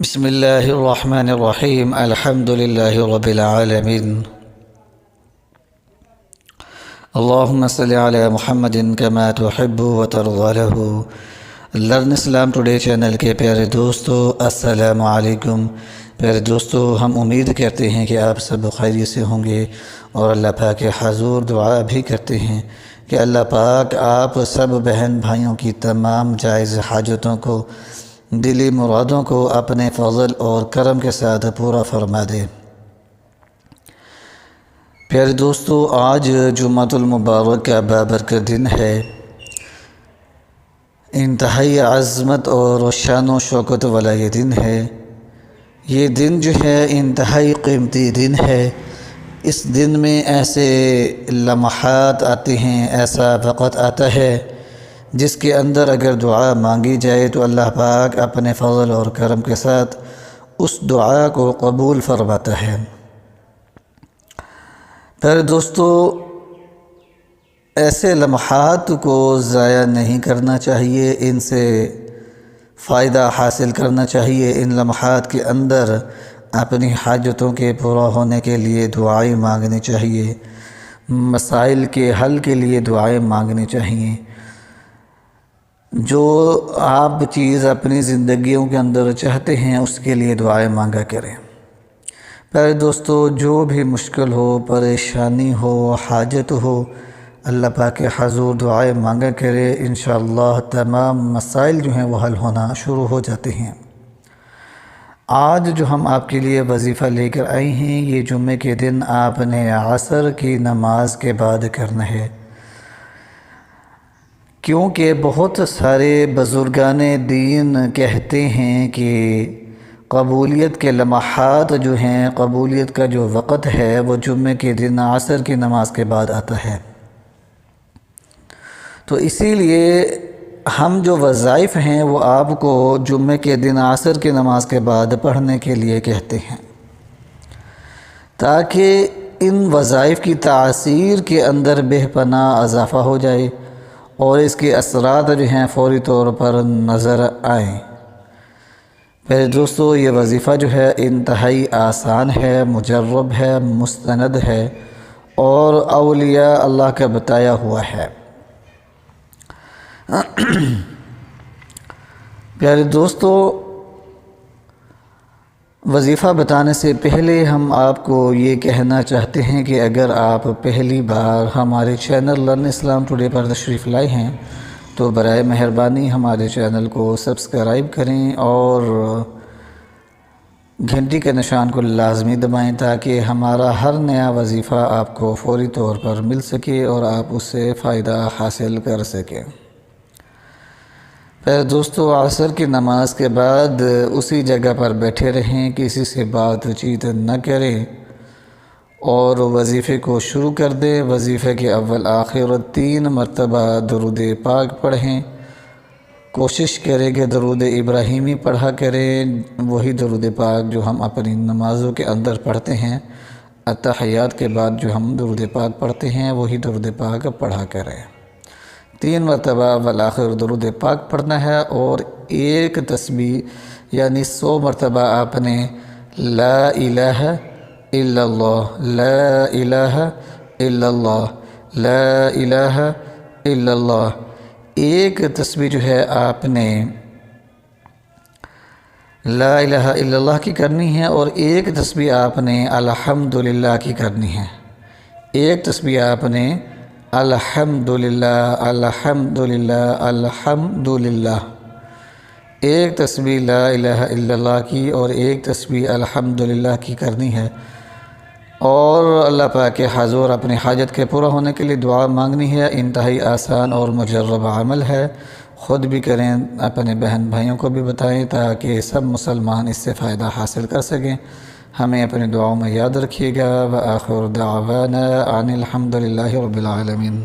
بسم اللہ الرحمن الرحیم الحمد للہ رب العالمین اللہم صلی علی محمد کما تحب وترضى له لرن اسلام ٹوڈے چینل کے پیارے دوستو، السلام علیکم۔ پیارے دوستو، ہم امید کرتے ہیں کہ آپ سب خیریت سے ہوں گے اور اللہ پاک کے حضور دعا بھی کرتے ہیں کہ اللہ پاک آپ سب بہن بھائیوں کی تمام جائز حاجتوں کو، دلی مرادوں کو اپنے فضل اور کرم کے ساتھ پورا فرما دے۔ پیارے دوستو، آج جمعۃ المبارک کا بابرکت دن ہے، انتہائی عظمت اور شان و شوکت والا یہ دن ہے۔ یہ دن جو ہے انتہائی قیمتی دن ہے۔ اس دن میں ایسے لمحات آتے ہیں، ایسا وقت آتا ہے جس کے اندر اگر دعا مانگی جائے تو اللہ پاک اپنے فضل اور کرم کے ساتھ اس دعا کو قبول فرماتا ہے۔ پھر دوستو، ایسے لمحات کو ضائع نہیں کرنا چاہیے، ان سے فائدہ حاصل کرنا چاہیے۔ ان لمحات کے اندر اپنی حاجتوں کے پورا ہونے کے لیے دعائیں مانگنی چاہیے، مسائل کے حل کے لیے دعائیں مانگنی چاہیے۔ جو آپ چیز اپنی زندگیوں کے اندر چاہتے ہیں اس کے لیے دعائیں مانگا کریں۔ پیارے دوستو، جو بھی مشکل ہو، پریشانی ہو، حاجت ہو، اللہ پاک کے حضور دعائیں مانگا کرے، انشاءاللہ تمام مسائل جو ہیں وہ حل ہونا شروع ہو جاتے ہیں۔ آج جو ہم آپ کے لیے وظیفہ لے کر آئے ہیں، یہ جمعے کے دن آپ نے عصر کی نماز کے بعد کرنا ہے، کیونکہ بہت سارے بزرگان دین کہتے ہیں کہ قبولیت کے لمحات جو ہیں، قبولیت کا جو وقت ہے وہ جمعے کے دن عصر کی نماز کے بعد آتا ہے۔ تو اسی لیے ہم جو وظائف ہیں وہ آپ کو جمعے کے دن عصر کی نماز کے بعد پڑھنے کے لیے کہتے ہیں، تاکہ ان وظائف کی تاثیر کے اندر بے پناہ اضافہ ہو جائے اور اس کے اثرات جو ہیں فوری طور پر نظر آئیں۔ پھر دوستو، یہ وظیفہ جو ہے انتہائی آسان ہے، مجرب ہے، مستند ہے اور اولیاء اللہ کا بتایا ہوا ہے۔ پیارے دوستو، وظیفہ بتانے سے پہلے ہم آپ کو یہ کہنا چاہتے ہیں کہ اگر آپ پہلی بار ہمارے چینل لرن اسلام ٹوڈے پر تشریف لائے ہیں تو برائے مہربانی ہمارے چینل کو سبسکرائب کریں اور گھنٹی کے نشان کو لازمی دبائیں تاکہ ہمارا ہر نیا وظیفہ آپ کو فوری طور پر مل سکے اور آپ اس سے فائدہ حاصل کر سکیں۔ پھر دوستو، عصر کی نماز کے بعد اسی جگہ پر بیٹھے رہیں، کسی سے بات چیت نہ کریں اور وظیفے کو شروع کر دیں۔ وظیفے کے اول آخر 3 مرتبہ درود پاک پڑھیں۔ کوشش کریں کہ درود ابراہیمی پڑھا کریں، وہی درود پاک جو ہم اپنی نمازوں کے اندر پڑھتے ہیں، اتحیات کے بعد جو ہم درود پاک پڑھتے ہیں وہی درود پاک پڑھا کریں۔ 3 مرتبہ اول آخر درود پاک پڑھنا ہے اور ایک تسبیح یعنی 100 مرتبہ آپ نے لا الہ الا اللہ، لا الہ الا اللہ، لا الہ الا اللہ، ایک تسبیح جو ہے آپ نے لا الہ الا اللہ کی کرنی ہے اور ایک تسبیح آپ نے الحمدللہ کی کرنی ہے۔ ایک تسبیح آپ نے الحمدللہ، الحمدللہ، الحمدللہ، ایک تسبیح لا الہ الا اللہ کی اور ایک تسبیح الحمدللہ کی کرنی ہے اور اللہ پاک کے حضور اپنی حاجت کے پورا ہونے کے لیے دعا مانگنی ہے۔ انتہائی آسان اور مجرب عمل ہے، خود بھی کریں، اپنے بہن بھائیوں کو بھی بتائیں تاکہ سب مسلمان اس سے فائدہ حاصل کر سکیں۔ ہمیں اپنی دعاؤں میں یاد رکھیے گا۔ وآخر دعوانا ان الحمد للہ رب العالمین۔